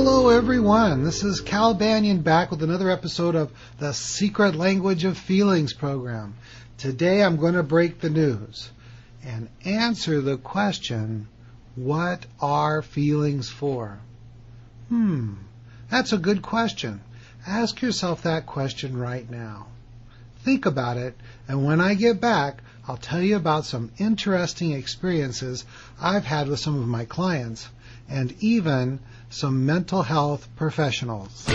Hello everyone, this is Cal Banyan back with another episode of the Secret Language of Feelings program. Today I'm going to break the news and answer the question, what are feelings for? That's a good question. Ask yourself that question right now. Think about it, and when I get back, I'll tell you about some interesting experiences I've had with some of my clients and even some mental health professionals.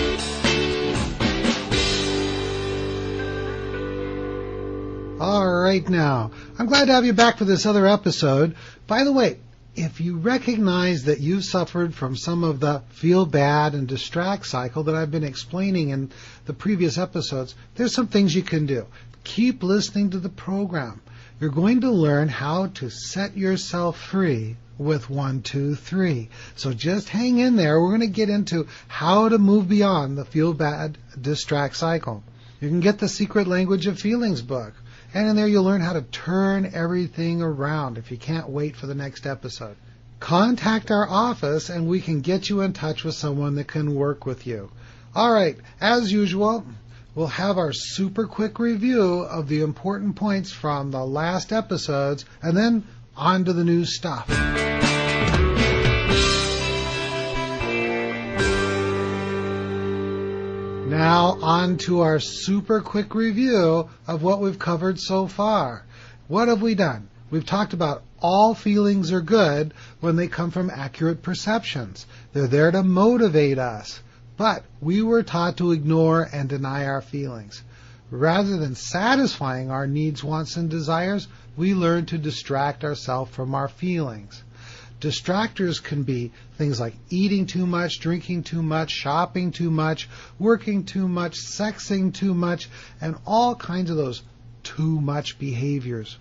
All right now, I'm glad to have you back for this other episode. By the way, if you recognize that you've suffered from some of the feel bad and distract cycle that I've been explaining in the previous episodes, there's some things you can do. Keep listening to the program. You're going to learn how to set yourself free with 1, 2, 3. So just hang in there. We're going to get into how to move beyond the feel bad distract cycle. You can get the Secret Language of Feelings book. And in there you'll learn how to turn everything around if you can't wait for the next episode. Contact our office and we can get you in touch with someone that can work with you. All right, as usual, we'll have our super quick review of the important points from the last episodes and then on to the new stuff. Now on to our super quick review of what we've covered so far. What have we done? We've talked about all feelings are good when they come from accurate perceptions. They're there to motivate us. But we were taught to ignore and deny our feelings. Rather than satisfying our needs, wants, and desires, we learn to distract ourselves from our feelings. Distractors can be things like eating too much, drinking too much, shopping too much, working too much, sexing too much, and all kinds of those too much behaviors.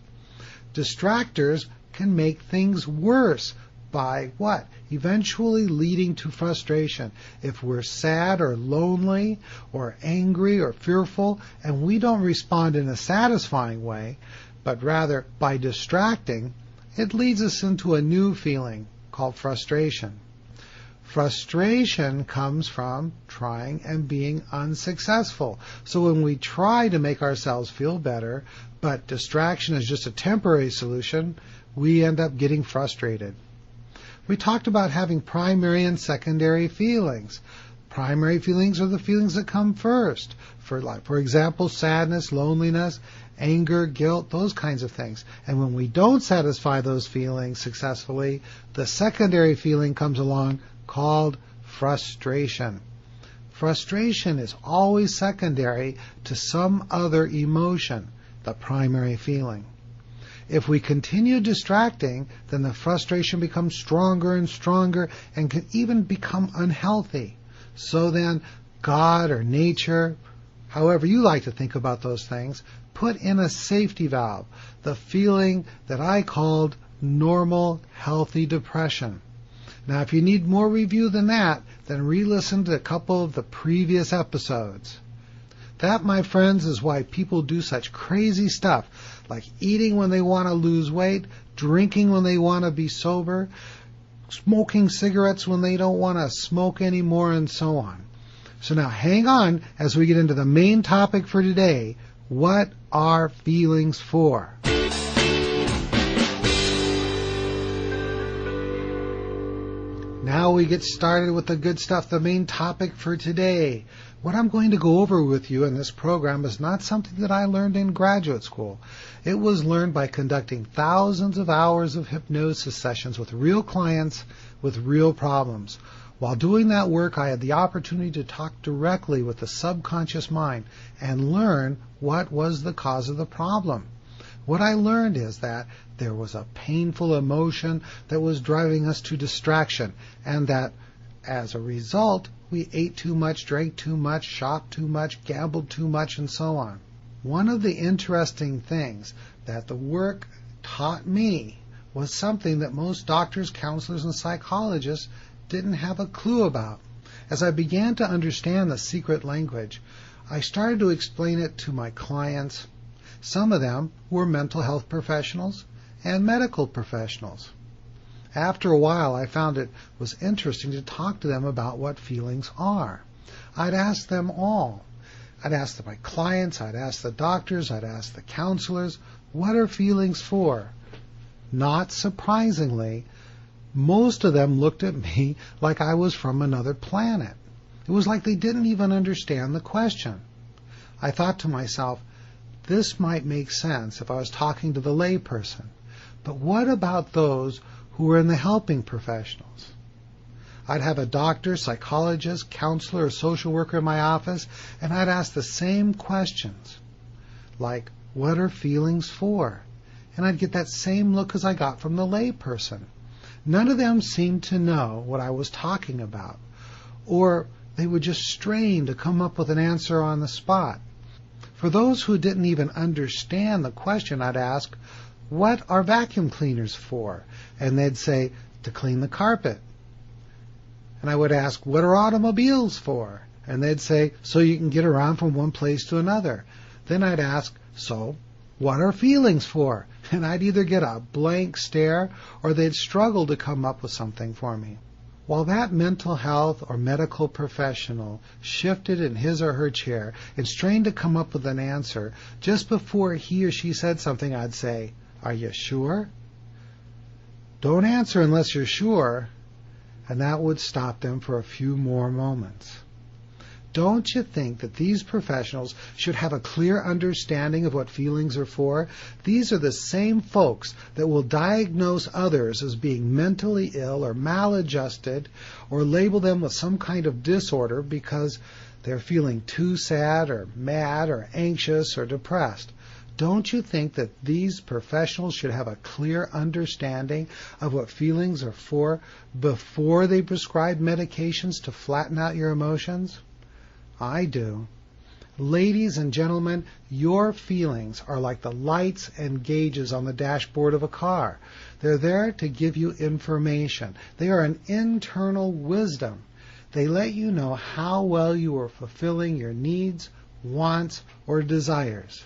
Distractors can make things worse by what? Eventually leading to frustration. If we're sad or lonely or angry or fearful and we don't respond in a satisfying way, but rather by distracting, it leads us into a new feeling called frustration. Frustration comes from trying and being unsuccessful. So when we try to make ourselves feel better, but distraction is just a temporary solution, we end up getting frustrated. We talked about having primary and secondary feelings. Primary feelings are the feelings that come first. For example, sadness, loneliness, anger, guilt, those kinds of things. And when we don't satisfy those feelings successfully, the secondary feeling comes along called frustration. Frustration is always secondary to some other emotion, the primary feeling. If we continue distracting, then the frustration becomes stronger and stronger and can even become unhealthy. So then, God or nature, however you like to think about those things, put in a safety valve, the feeling that I called normal, healthy depression. Now, if you need more review than that, then re-listen to a couple of the previous episodes. That, my friends, is why people do such crazy stuff, like eating when they want to lose weight, drinking when they want to be sober, smoking cigarettes when they don't want to smoke anymore, and so on. So now hang on as we get into the main topic for today. What are feelings for? Now we get started with the good stuff, the main topic for today. What I'm going to go over with you in this program is not something that I learned in graduate school. It was learned by conducting thousands of hours of hypnosis sessions with real clients with real problems. While doing that work, I had the opportunity to talk directly with the subconscious mind and learn what was the cause of the problem. What I learned is that there was a painful emotion that was driving us to distraction, and that as a result, we ate too much, drank too much, shopped too much, gambled too much, and so on. One of the interesting things that the work taught me was something that most doctors, counselors, and psychologists didn't have a clue about. As I began to understand the secret language, I started to explain it to my clients. Some of them were mental health professionals and medical professionals. After a while, I found it was interesting to talk to them about what feelings are. I'd ask them all. I'd ask my clients, I'd ask the doctors, I'd ask the counselors, what are feelings for? Not surprisingly, most of them looked at me like I was from another planet. It was like they didn't even understand the question. I thought to myself, this might make sense if I was talking to the layperson, but what about those who are in the helping professionals? I'd have a doctor, psychologist, counselor, or social worker in my office, and I'd ask the same questions, like, what are feelings for? And I'd get that same look as I got from the layperson. None of them seemed to know what I was talking about, or they would just strain to come up with an answer on the spot. For those who didn't even understand the question, I'd ask, what are vacuum cleaners for? And they'd say, to clean the carpet. And I would ask, what are automobiles for? And they'd say, so you can get around from one place to another. Then I'd ask, so what are feelings for? And I'd either get a blank stare or they'd struggle to come up with something for me. While that mental health or medical professional shifted in his or her chair and strained to come up with an answer, just before he or she said something, I'd say, are you sure? Don't answer unless you're sure. And that would stop them for a few more moments. Don't you think that these professionals should have a clear understanding of what feelings are for? These are the same folks that will diagnose others as being mentally ill or maladjusted or label them with some kind of disorder because they're feeling too sad or mad or anxious or depressed. Don't you think that these professionals should have a clear understanding of what feelings are for before they prescribe medications to flatten out your emotions? I do. Ladies and gentlemen, your feelings are like the lights and gauges on the dashboard of a car. They're there to give you information. They are an internal wisdom. They let you know how well you are fulfilling your needs, wants, or desires.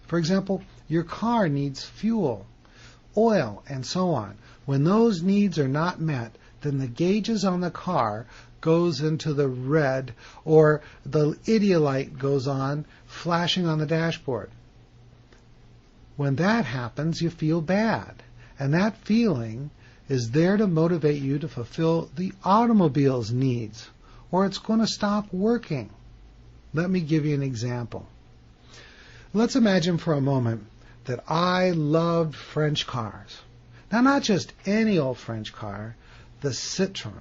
For example, your car needs fuel, oil, and so on. When those needs are not met, then the gauges on the car goes into the red, or the idiot light goes on, flashing on the dashboard. When that happens, you feel bad. And that feeling is there to motivate you to fulfill the automobile's needs, or it's going to stop working. Let me give you an example. Let's imagine for a moment that I loved French cars. Now, not just any old French car, the Citroën.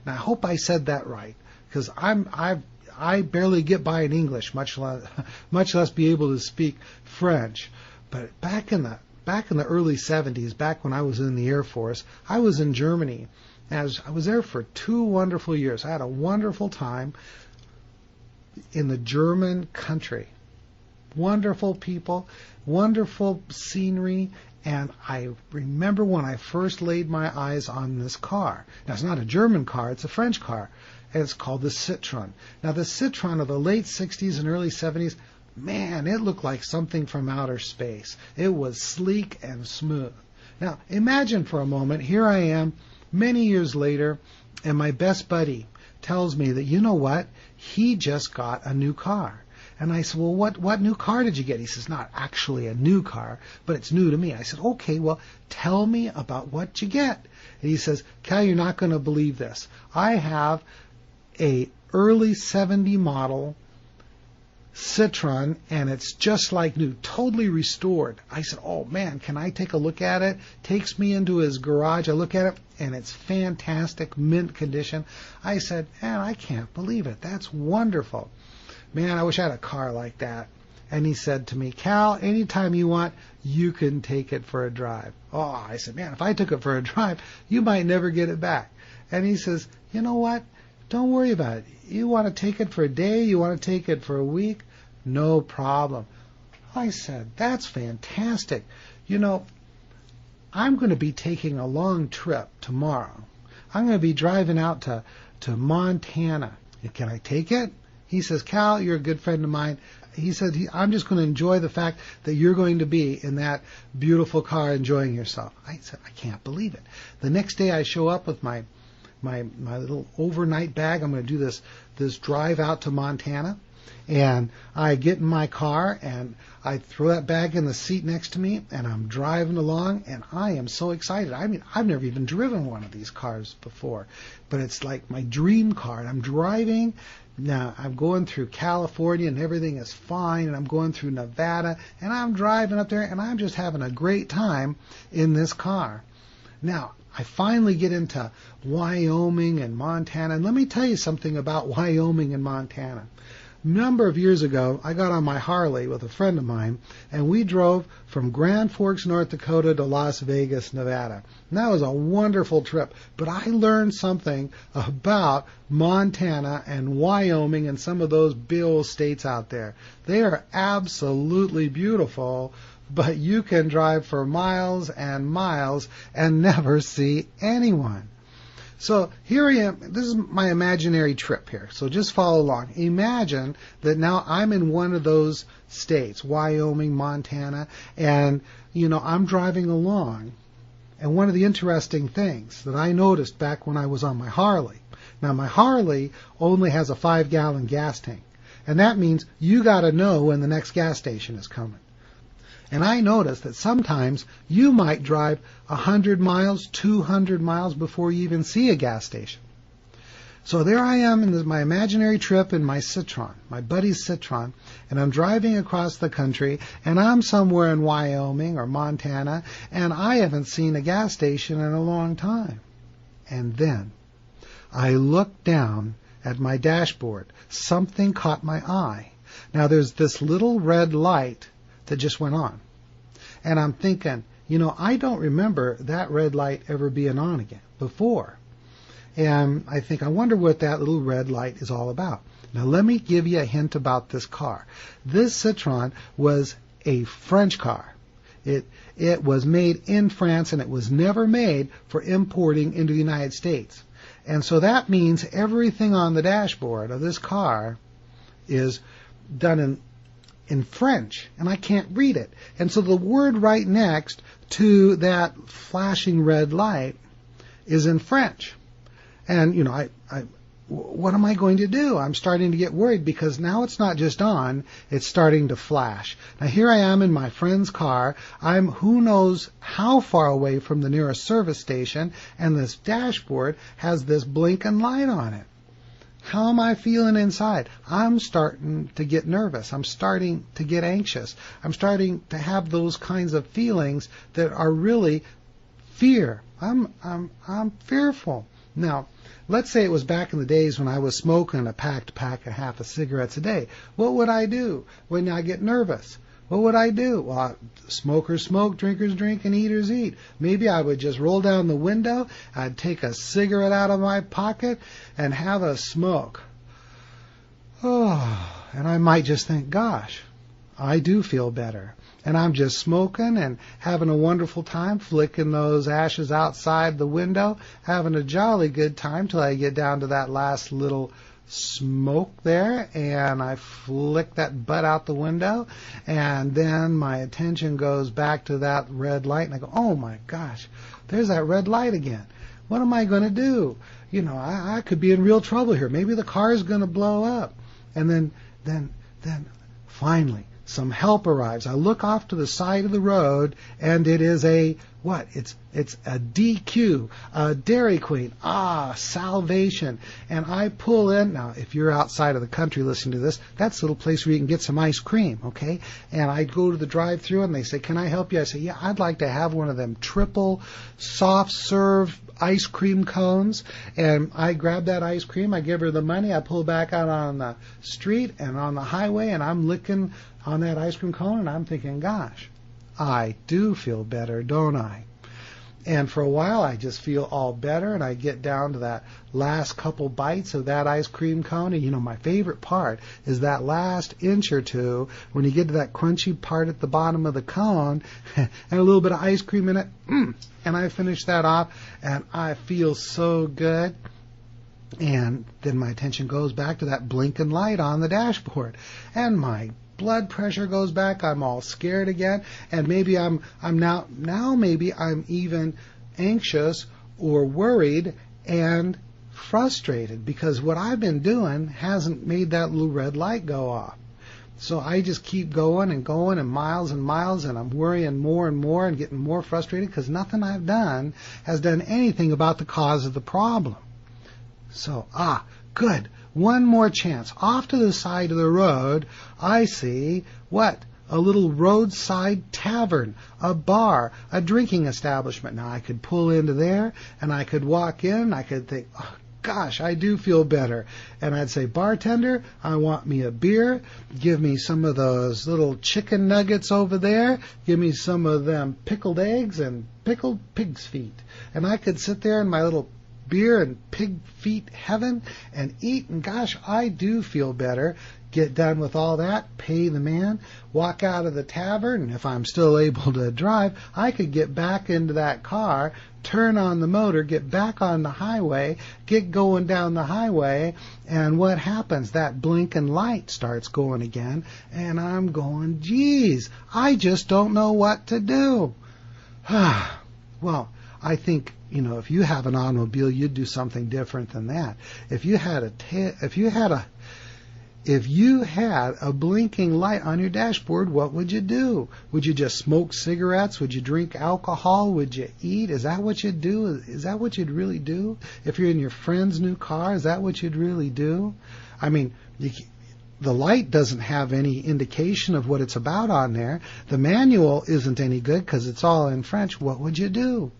Now, I hope I said that right, because I barely get by in English, much less be able to speak French. But back in the early 70s, back when I was in the Air Force, I was in Germany. I was there for 2 wonderful years. I had a wonderful time in the German country. Wonderful people, wonderful scenery, and I remember when I first laid my eyes on this car. Now, it's not a German car, it's a French car, and it's called the Citroën. Now, the Citroën of the late 60s and early 70s, man, it looked like something from outer space. It was sleek and smooth. Now, imagine for a moment, here I am, many years later, and my best buddy tells me that, you know what, he just got a new car. And I said, well, what new car did you get? He says, not actually a new car, but it's new to me. I said, okay, well, tell me about what you get. And he says, Cal, you're not going to believe this. I have a early 70 model Citroën, and it's just like new, totally restored. I said, oh, man, can I take a look at it? Takes me into his garage. I look at it, and it's fantastic, mint condition. I said, man, I can't believe it. That's wonderful. Man, I wish I had a car like that. And he said to me, Cal, anytime you want, you can take it for a drive. Oh, I said, man, if I took it for a drive, you might never get it back. And he says, you know what? Don't worry about it. You want to take it for a day? You want to take it for a week? No problem. I said, that's fantastic. You know, I'm going to be taking a long trip tomorrow. I'm going to be driving out to Montana. Can I take it? He says, Cal, you're a good friend of mine. he said, I'm just going to enjoy the fact that you're going to be in that beautiful car enjoying yourself. I said, I can't believe it. The next day I show up with my little overnight bag. I'm going to do this drive out to Montana. And I get in my car and I throw that bag in the seat next to me and I'm driving along and I am so excited. I mean, I've never even driven one of these cars before, but it's like my dream car. And I'm driving. Now, I'm going through California and everything is fine, and I'm going through Nevada, and I'm driving up there, and I'm just having a great time in this car. Now, I finally get into Wyoming and Montana, and let me tell you something about Wyoming and Montana. A number of years ago, I got on my Harley with a friend of mine, and we drove from Grand Forks, North Dakota to Las Vegas, Nevada. And that was a wonderful trip, but I learned something about Montana and Wyoming and some of those big old states out there. They are absolutely beautiful, but you can drive for miles and miles and never see anyone. So here I am. This is my imaginary trip here. So just follow along. Imagine that now I'm in one of those states, Wyoming, Montana, and, I'm driving along. And one of the interesting things that I noticed back when I was on my Harley, now my Harley only has a 5-gallon gas tank. And that means you got to know when the next gas station is coming. And I noticed that sometimes you might drive 100 miles, 200 miles before you even see a gas station. So there I am in my imaginary trip in my Citroen, my buddy's Citroen, and I'm driving across the country, and I'm somewhere in Wyoming or Montana, and I haven't seen a gas station in a long time. And then I looked down at my dashboard. Something caught my eye. Now there's this little red light that just went on. And I'm thinking, I don't remember that red light ever being on again before. And I think, I wonder what that little red light is all about. Now let me give you a hint about this car. This Citroen was a French car. It was made in France, and it was never made for importing into the United States. And so that means everything on the dashboard of this car is done in French, and I can't read it. And so the word right next to that flashing red light is in French. And, what am I going to do? I'm starting to get worried because now it's not just on, it's starting to flash. Now here I am in my friend's car. I'm who knows how far away from the nearest service station, and this dashboard has this blinking light on it. How am I feeling inside? I'm starting to get nervous. I'm starting to get anxious. I'm starting to have those kinds of feelings that are really fear. I'm fearful. Now, let's say it was back in the days when I was smoking a pack and half of cigarettes a day. What would I do when I get nervous? What would I do? Well, smokers smoke, drinkers drink, and eaters eat. Maybe I would just roll down the window, I'd take a cigarette out of my pocket, and have a smoke. Oh, and I might just think, gosh, I do feel better. And I'm just smoking and having a wonderful time, flicking those ashes outside the window, having a jolly good time till I get down to that last little smoke there, and I flick that butt out the window, and then my attention goes back to that red light, and I go, oh my gosh, there's that red light again. What am I going to do? I could be in real trouble here. Maybe the car's going to blow up. And then finally, some help arrives. I look off to the side of the road, and it is it's a DQ, a Dairy Queen. Salvation. And I pull in. Now, if you're outside of the country listening to this, that's a little place where you can get some ice cream, okay? And I go to the drive-thru, and they say, can I help you? I say, yeah, I'd like to have one of them triple soft-serve ice cream cones. And I grab that ice cream, I give her the money, I pull back out on the street and on the highway, and I'm licking on that ice cream cone, and I'm thinking, gosh, I do feel better, don't I? And for a while, I just feel all better, and I get down to that last couple bites of that ice cream cone. And, my favorite part is that last inch or two when you get to that crunchy part at the bottom of the cone and a little bit of ice cream in it. And I finish that off, and I feel so good. And then my attention goes back to that blinking light on the dashboard. And my blood pressure goes back. I'm all scared again, and maybe I'm now maybe I'm even anxious or worried and frustrated because what I've been doing hasn't made that little red light go off. So I just keep going and miles, and I'm worrying more and more and getting more frustrated because nothing I've done has done anything about the cause of the problem. So, good. One more chance. Off to the side of the road, I see what? A little roadside tavern, a bar, a drinking establishment. Now I could pull into there and I could walk in, I could think, oh, gosh, I do feel better. And I'd say, bartender, I want me a beer. Give me some of those little chicken nuggets over there. Give me some of them pickled eggs and pickled pig's feet. And I could sit there in my little beer and pig feet heaven and eat, and gosh, I do feel better. Get done with all that, pay the man, walk out of the tavern, and if I'm still able to drive, I could get back into that car, turn on the motor, get back on the highway, get going down the highway, and what happens? That blinking light starts going again, and I'm going, geez, I just don't know what to do. Well, I think, if you have an automobile, you'd do something different than that. If you had a blinking light on your dashboard, what would you do? Would you just smoke cigarettes? Would you drink alcohol? Would you eat? Is that what you'd do? Is that what you'd really do? If you're in your friend's new car, is that what you'd really do? I mean, the light doesn't have any indication of what it's about on there. The manual isn't any good because it's all in French. What would you do?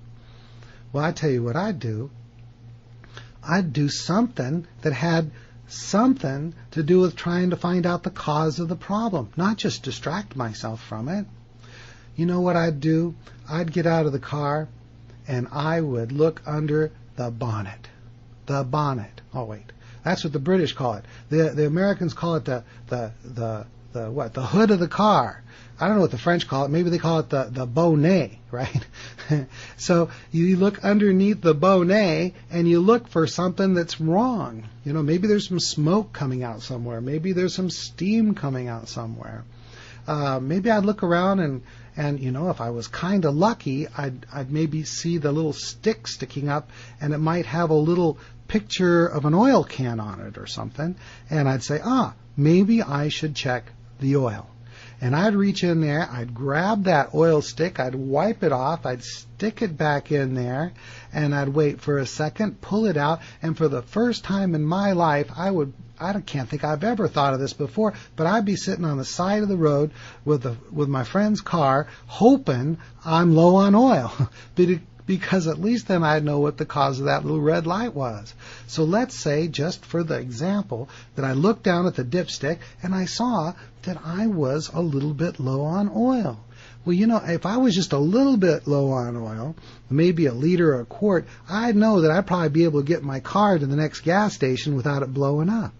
Well, I tell you what I'd do. I'd do something that had something to do with trying to find out the cause of the problem, not just distract myself from it. You know what I'd do? I'd get out of the car and I would look under the bonnet. The bonnet. Oh, wait. That's what the British call it. The Americans call it the hood of the car. I don't know what the French call it. Maybe they call it the bonnet, right? So you look underneath the bonnet and you look for something that's wrong. Maybe there's some smoke coming out somewhere. Maybe there's some steam coming out somewhere. Maybe I'd look around and if I was kind of lucky, I'd maybe see the little stick sticking up, and it might have a little picture of an oil can on it or something. And I'd say, maybe I should check the oil. And I'd reach in there, I'd grab that oil stick, I'd wipe it off, I'd stick it back in there, and I'd wait for a second, pull it out, and for the first time in my life, I can't think I've ever thought of this before, but I'd be sitting on the side of the road with my friend's car, hoping I'm low on oil. Because at least then I'd know what the cause of that little red light was. So let's say, just for the example, that I looked down at the dipstick and I saw that I was a little bit low on oil. Well, if I was just a little bit low on oil, maybe a liter or a quart, I'd know that I'd probably be able to get my car to the next gas station without it blowing up.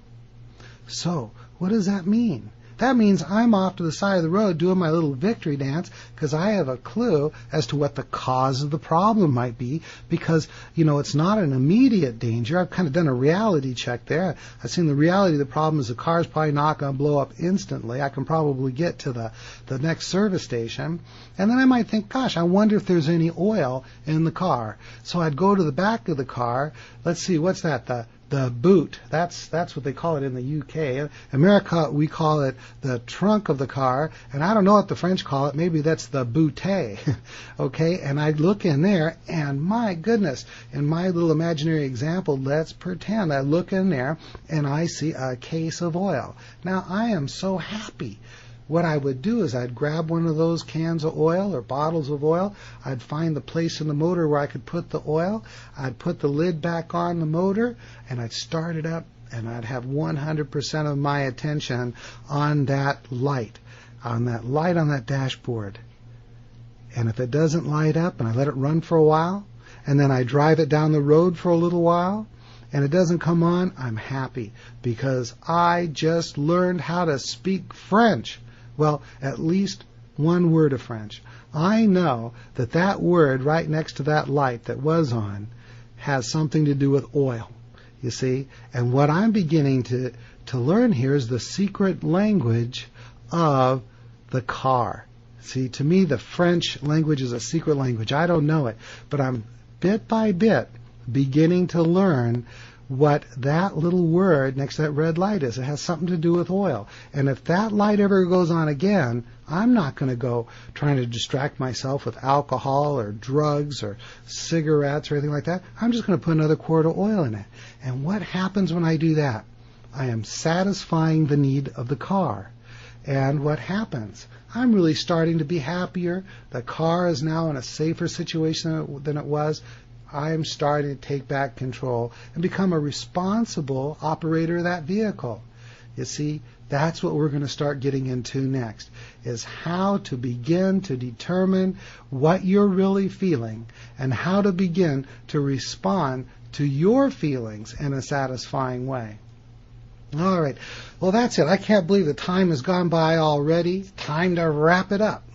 So, what does that mean? That means I'm off to the side of the road doing my little victory dance because I have a clue as to what the cause of the problem might be, because, it's not an immediate danger. I've kind of done a reality check there. I've seen the reality of the problem is the car's probably not going to blow up instantly. I can probably get to the next service station. And then I might think, gosh, I wonder if there's any oil in the car. So I'd go to the back of the car. Let's see, what's that? The boot. That's what they call it in the UK. In America, we call it the trunk of the car, and I don't know what the French call it. Maybe that's the bouteille. Okay, and I'd look in there, and my goodness, in my little imaginary example, let's pretend I look in there, and I see a case of oil. Now, I am so happy. What I would do is I'd grab one of those cans of oil or bottles of oil. I'd find the place in the motor where I could put the oil. I'd put the lid back on the motor, and I'd start it up, and I'd have 100% of my attention on that light on that dashboard. And if it doesn't light up, and I let it run for a while, and then I drive it down the road for a little while, and it doesn't come on, I'm happy because I just learned how to speak French. Well, at least one word of French. I know that word right next to that light that was on has something to do with oil, you see. And what I'm beginning to learn here is the secret language of the car. See, to me, the French language is a secret language. I don't know it, but I'm bit by bit beginning to learn what that little word next to that red light is. It has something to do with oil. And if that light ever goes on again, I'm not going to go trying to distract myself with alcohol or drugs or cigarettes or anything like that. I'm just going to put another quart of oil in it. And what happens when I do that? I am satisfying the need of the car. And what happens? I'm really starting to be happier. The car is now in a safer situation than it was. I am starting to take back control and become a responsible operator of that vehicle. You see, that's what we're going to start getting into next, is how to begin to determine what you're really feeling and how to begin to respond to your feelings in a satisfying way. All right. Well, that's it. I can't believe the time has gone by already. Time to wrap it up.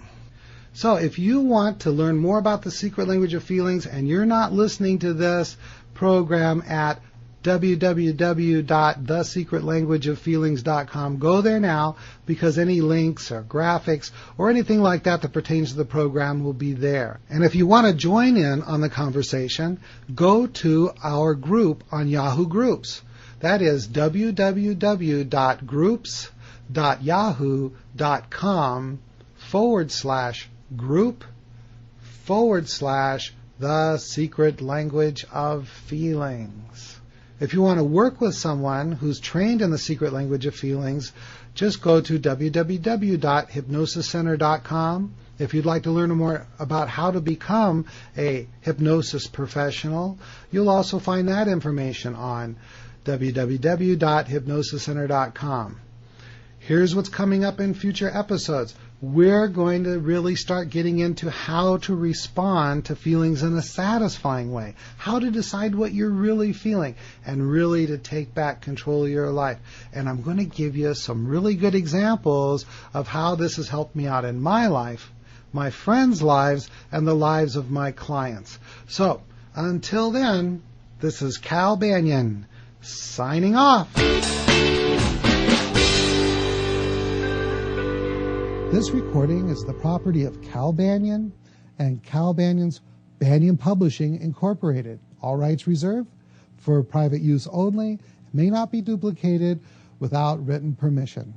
So if you want to learn more about the secret language of feelings and you're not listening to this program at www.thesecretlanguageoffeelings.com, go there now, because any links or graphics or anything like that that pertains to the program will be there. And if you want to join in on the conversation, go to our group on Yahoo Groups. That is www.groups.yahoo.com/group/the secret language of feelings. If you want to work with someone who's trained in the secret language of feelings, just go to www.hypnosiscenter.com. If you'd like to learn more about how to become a hypnosis professional, you'll also find that information on www.hypnosiscenter.com. Here's what's coming up in future episodes. We're going to really start getting into how to respond to feelings in a satisfying way, how to decide what you're really feeling, and really to take back control of your life. And I'm going to give you some really good examples of how this has helped me out in my life, my friends' lives, and the lives of my clients. So, until then, this is Cal Banyan, signing off. This recording is the property of Cal Banyan and Cal Banyan's Banyan Publishing Incorporated. All rights reserved, for private use only, may not be duplicated without written permission.